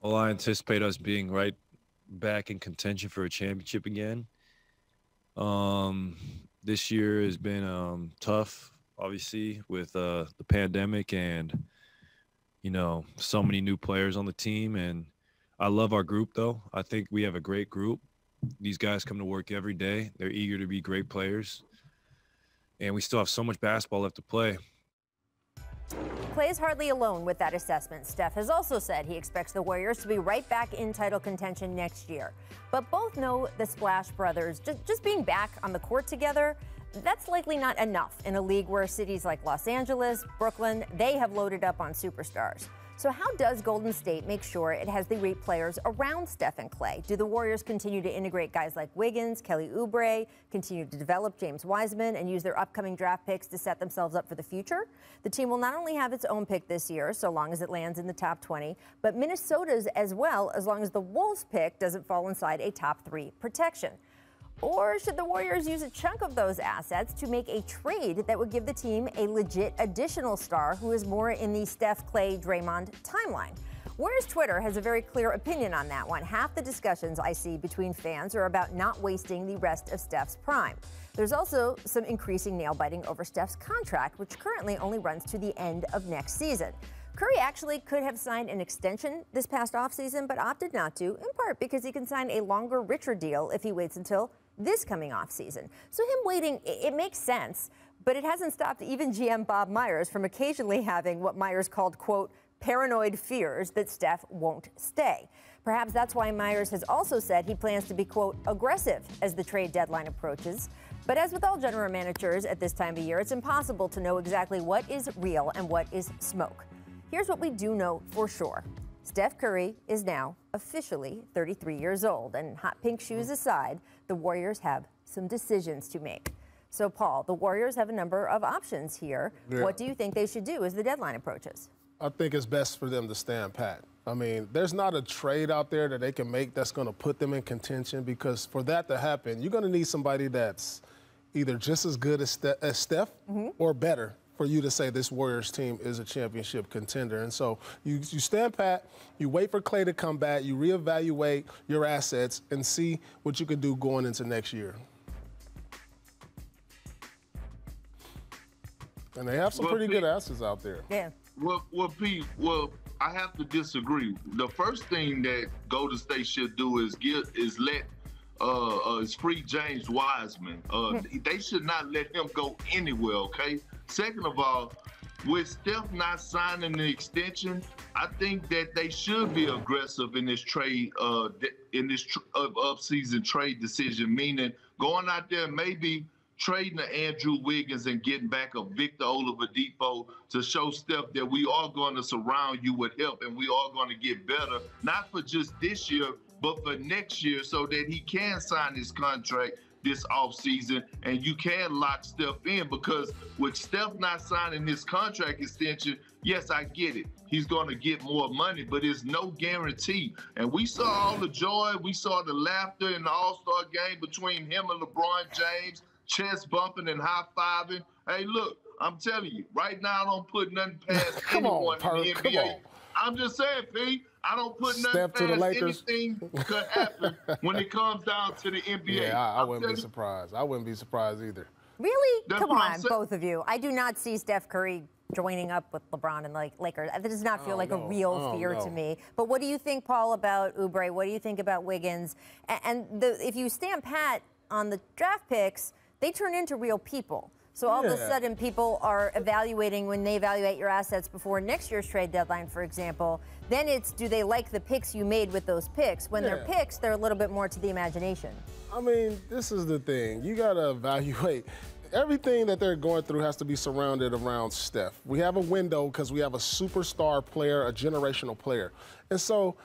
Well, I anticipate us being right back in contention for a championship again. Um, this year has been tough, obviously, with the pandemic and so many new players on the team. And I love our group, though. I think we have a great group. These guys come to work every day. They're eager to be great players, and we still have so much basketball left to play. Clay is hardly alone with that assessment. Steph has also said he expects the Warriors to be right back in title contention next year. But both know the Splash Brothers, just being back on the court together, that's likely not enough in a league where cities like Los Angeles, Brooklyn, they have loaded up on superstars. So how does Golden State make sure it has the right players around Steph and Clay? Do the Warriors continue to integrate guys like Wiggins, Kelly Oubre, continue to develop James Wiseman, and use their upcoming draft picks to set themselves up for the future? The team will not only have its own pick this year, so long as it lands in the top 20, but Minnesota's as well, as long as the Wolves pick doesn't fall inside a top 3 protection. Or should the Warriors use a chunk of those assets to make a trade that would give the team a legit additional star who is more in the Steph, Clay, Draymond timeline? Warriors Twitter has a very clear opinion on that one. Half the discussions I see between fans are about not wasting the rest of Steph's prime. There's also some increasing nail-biting over Steph's contract, which currently only runs to the end of next season. Curry actually could have signed an extension this past offseason, but opted not to, in part because he can sign a longer, richer deal if he waits until this coming offseason. So him waiting, it makes sense, but it hasn't stopped even GM Bob Myers from occasionally having what Myers called, quote, paranoid fears that Steph won't stay. Perhaps that's why Myers has also said he plans to be, quote, aggressive as the trade deadline approaches. But as with all general managers at this time of year, it's impossible to know exactly what is real and what is smoke. Here's what we do know for sure. Steph Curry is now officially 33 years old, and hot pink shoes aside, the Warriors have some decisions to make. So, Paul, the Warriors have a number of options here. Yeah. What do you think they should do as the deadline approaches? I think it's best for them to stand pat. I mean, there's not a trade out there that they can make that's going to put them in contention, because for that to happen, you're going to need somebody that's either just as good as Steph or better for you to say this Warriors team is a championship contender. And so you stand pat, you wait for Clay to come back, you reevaluate your assets and see what you can do going into next year. And they have some pretty good assets out there. Yeah. Pete, I have to disagree. The first thing that Golden State should do is let free James Wiseman. They should not let him go anywhere, okay? Second of all, with Steph not signing the extension, I think that they should be aggressive in this trade, up-season trade decision, meaning going out there maybe trading to Andrew Wiggins and getting back a Victor Oladipo to show Steph that we are going to surround you with help and we are going to get better, not for just this year, but for next year, so that he can sign his contract this offseason and you can lock Steph in. Because with Steph not signing his contract extension, yes, I get it. He's going to get more money, but it's no guarantee. And we saw all the joy, we saw the laughter in the All-Star game between him and LeBron James, chest bumping and high-fiving. Hey, look, I'm telling you, right now I don't put nothing past anyone in the NBA. I'm just saying, Pete, I don't put nothing past anything could happen when it comes down to the NBA. Yeah, I wouldn't be surprised. I wouldn't be surprised either. Really? Come on, both of you. I do not see Steph Curry joining up with LeBron and Lakers. That does not feel like a real fear to me. But what do you think, Paul, about Oubre? What do you think about Wiggins? And if you stand pat on the draft picks, they turn into real people. So all of a sudden people are evaluating, when they evaluate your assets before next year's trade deadline, for example, then it's, do they like the picks you made with those picks? When they're picks, they're a little bit more to the imagination. I mean, this is the thing. You got to evaluate. Everything that they're going through has to be surrounded around Steph. We have a window because we have a superstar player, a generational player. And so,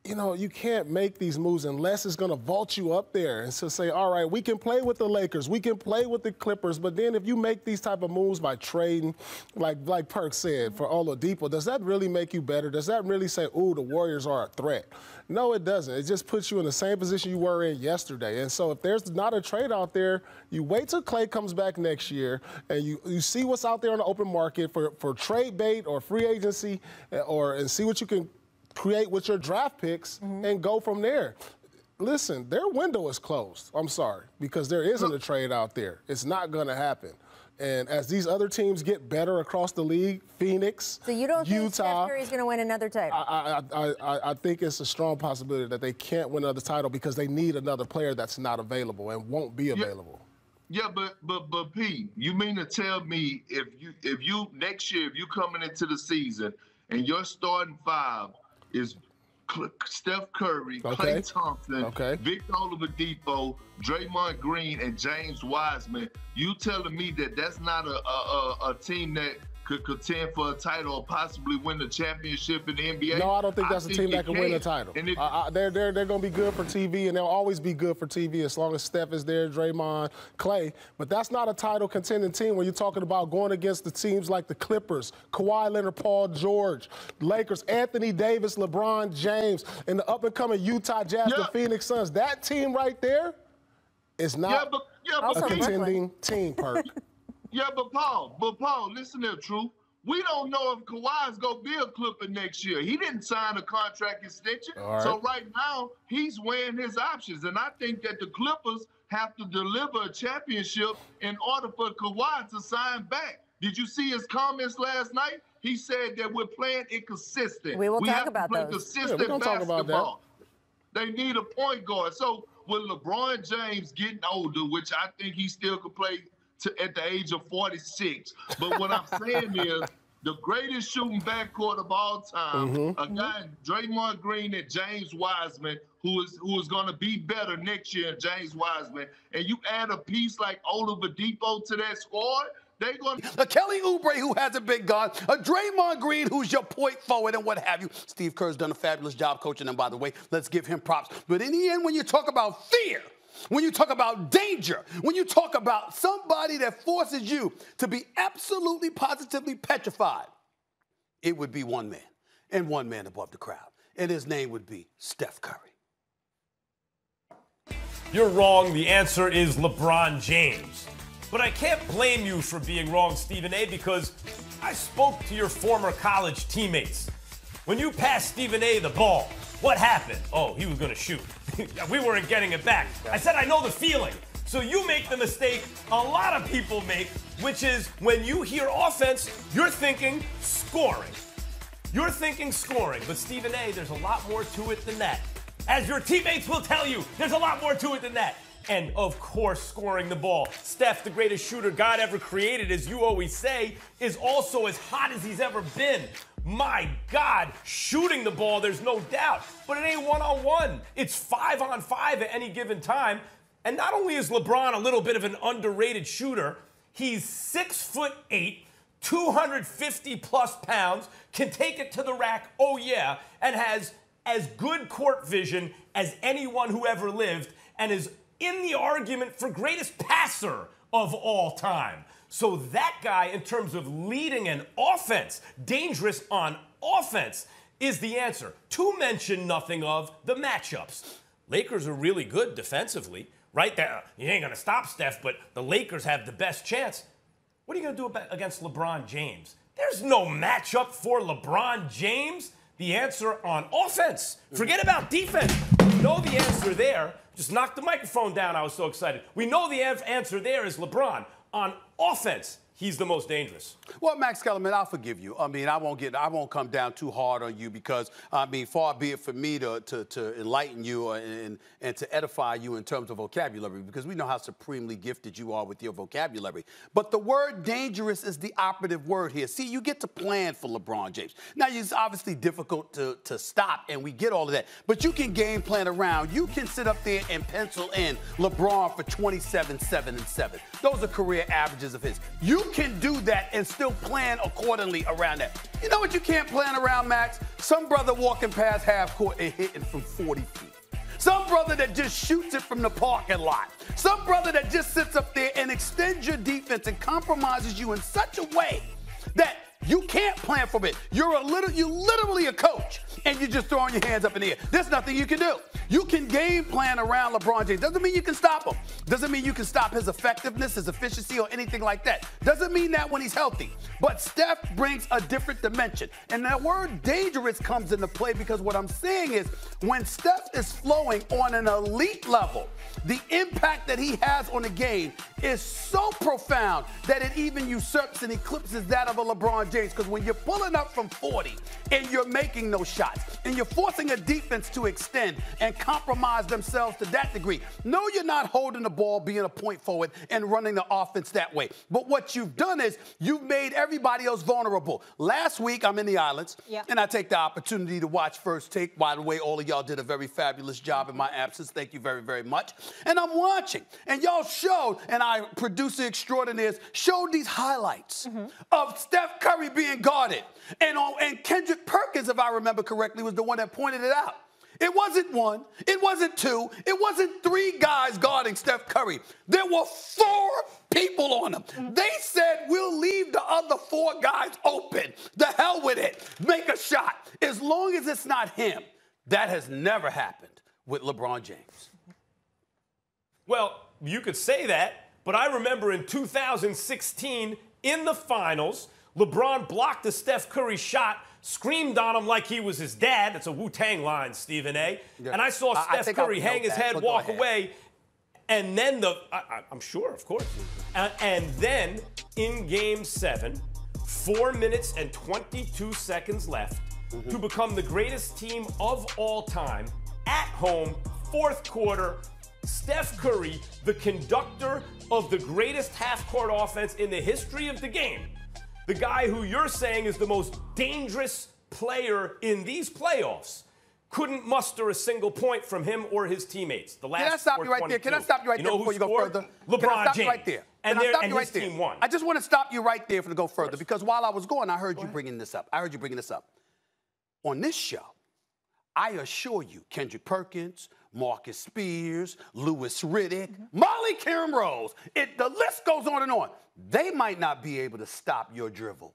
you know, you can't make these moves unless it's going to vault you up there and so say, all right, we can play with the Lakers, we can play with the Clippers, but then if you make these type of moves by trading, like Perk said, for Oladipo, does that really make you better? Does that really say, ooh, the Warriors are a threat? No, it doesn't. It just puts you in the same position you were in yesterday. And so if there's not a trade out there, you wait till Clay comes back next year and you see what's out there in the open market for trade bait or free agency and see what you can create with your draft picks and go from there. Listen, their window is closed. I'm sorry, because there isn't a trade out there. It's not going to happen. And as these other teams get better across the league, Phoenix, so you don't think Utah, Steph Curry's going to win another title? I think it's a strong possibility that they can't win another title because they need another player that's not available and won't be available. Yeah, but P, you mean to tell me if you next year, if you coming into the season and your starting five is Steph Curry, Klay Thompson, Victor Oladipo, Draymond Green, and James Wiseman, you telling me that that's not a team that could contend for a title or possibly win the championship in the NBA? No, I don't think that's a team that can win a title. They're going to be good for TV, and they'll always be good for TV as long as Steph is there, Draymond, Klay. But that's not a title contending team when you're talking about going against the teams like the Clippers, Kawhi Leonard, Paul George, Lakers, Anthony Davis, LeBron James, and the up-and-coming Utah Jazz, the Phoenix Suns. That team right there is not a contending team, Perk. Yeah, but Paul, listen here, True. We don't know if Kawhi's going to be a Clipper next year. He didn't sign a contract extension. So right now, he's weighing his options. And I think that the Clippers have to deliver a championship in order for Kawhi to sign back. Did you see his comments last night? He said that we're playing inconsistent. We will talk have about to play those. consistent basketball. They need a point guard. So with LeBron James getting older, which I think he still could play at the age of 46. But what I'm saying is the greatest shooting backcourt of all time, a guy, Draymond Green and James Wiseman, who is going to be better next year than James Wiseman, and you add a piece like Oladipo to that squad, they're going to... A Kelly Oubre who hasn't been gone, a Draymond Green who's your point forward and what have you. Steve Kerr's done a fabulous job coaching them, by the way. Let's give him props. But in the end, when you talk about fear, when you talk about danger, when you talk about somebody that forces you to be absolutely, positively petrified, it would be one man, and one man above the crowd. And his name would be Steph Curry. You're wrong. The answer is LeBron James. But I can't blame you for being wrong, Stephen A., because I spoke to your former college teammates. When you passed Stephen A. the ball, what happened? Oh, he was going to shoot. We weren't getting it back. I said, I know the feeling. So you make the mistake a lot of people make, which is when you hear offense, you're thinking scoring. You're thinking scoring. But Stephen A., there's a lot more to it than that. As your teammates will tell you, there's a lot more to it than that. And, of course, scoring the ball. Steph, the greatest shooter God ever created, as you always say, is also as hot as he's ever been. My God, shooting the ball, there's no doubt. But it ain't one-on-one. It's 5-on-5 at any given time. And not only is LeBron a little bit of an underrated shooter, he's 6'8", 250-plus pounds, can take it to the rack, oh yeah, and has as good court vision as anyone who ever lived, and is in the argument for greatest passer of all time. So that guy, in terms of leading an offense, dangerous on offense, is the answer. To mention nothing of the matchups. Lakers are really good defensively, right? You ain't going to stop Steph, but the Lakers have the best chance. What are you going to do against LeBron James? There's no matchup for LeBron James. The answer on offense. Forget about defense. We know the answer there. Just knocked the microphone down. I was so excited. We know the answer there is LeBron. On offense, he's the most dangerous. Well, Max Kellerman, I'll forgive you. I mean, I won't come down too hard on you because, I mean, far be it for me to enlighten you and to edify you in terms of vocabulary, because we know how supremely gifted you are with your vocabulary. But the word dangerous is the operative word here. See, you get to plan for LeBron James. Now, it's obviously difficult to stop, and we get all of that. But you can game plan around. You can sit up there and pencil in LeBron for 27, 7, and 7. Those are career averages of his. You can do that and still plan accordingly around that. You know what you can't plan around, Max? Some brother walking past half court and hitting from 40 feet. Some brother that just shoots it from the parking lot. Some brother that just sits up there and extends your defense and compromises you in such a way that You can't plan for it. You're literally a coach, and you're just throwing your hands up in the air. There's nothing you can do. You can game plan around LeBron James. Doesn't mean you can stop him. Doesn't mean you can stop his effectiveness, his efficiency, or anything like that. Doesn't mean that when he's healthy. But Steph brings a different dimension. And that word dangerous comes into play because what I'm saying is when Steph is flowing on an elite level, the impact that he has on the game is so profound that it even usurps and eclipses that of a LeBron James. Because when you're pulling up from 40 and you're making those shots and you're forcing a defense to extend and compromise themselves to that degree, no, you're not holding the ball, being a point forward and running the offense that way. But what you've done is you've made everybody else vulnerable. Last week, I'm in the islands, and I take the opportunity to watch First Take. By the way, all of y'all did a very fabulous job in my absence. Thank you very, very much. And I'm watching, and y'all showed, and I, producer extraordinaires, showed these highlights of Steph Curry being guarded. And Kendrick Perkins, if I remember correctly, was the one that pointed it out. It wasn't one, it wasn't two, it wasn't three guys guarding Steph Curry. There were 4 people on him. They said, we'll leave the other 4 guys open. The hell with it. Make a shot. As long as it's not him. That has never happened with LeBron James. Well, you could say that, but I remember in 2016 in the finals, LeBron blocked a Steph Curry shot, screamed on him like he was his dad. That's a Wu-Tang line, Stephen A. Yeah. And I saw Steph Curry hang his head, walk away, and then I'm sure, of course. And then in Game 7, 4 minutes and 22 seconds left to become the greatest team of all time at home, 4th quarter. Steph Curry, the conductor of the greatest half-court offense in the history of the game, the guy who you're saying is the most dangerous player in these playoffs, couldn't muster a single point from him or his teammates. The last Can I stop you right there? Can I stop you right there before you go further? LeBron James. Right there? And his team won. I just want to stop you right there to go further because while I was going, I heard you bringing this up. On this show, I assure you, Kendrick Perkins, Marcus Spears, Louis Riddick, Molly Karen Rose, the list goes on and on. They might not be able to stop your drivel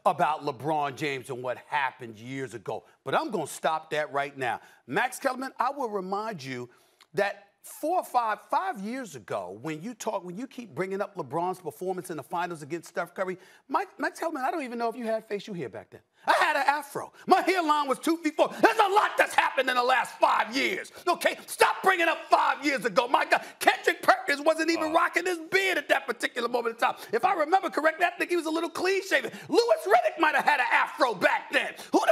about LeBron James and what happened years ago, but I'm going to stop that right now. Max Kellerman, I will remind you that 5 years ago, when you keep bringing up LeBron's performance in the finals against Steph Curry, Max Kellerman, I don't even know if you had facial hair back then. I had an afro. My hairline was 2 feet 4. There's a lot that's happened in the last 5 years. Okay, stop bringing up 5 years ago. My God, Kendrick Perkins wasn't even rocking his beard at that particular moment in time. If I remember correctly, I think he was a little clean shaven. Louis Riddick might have had an afro back then. Who the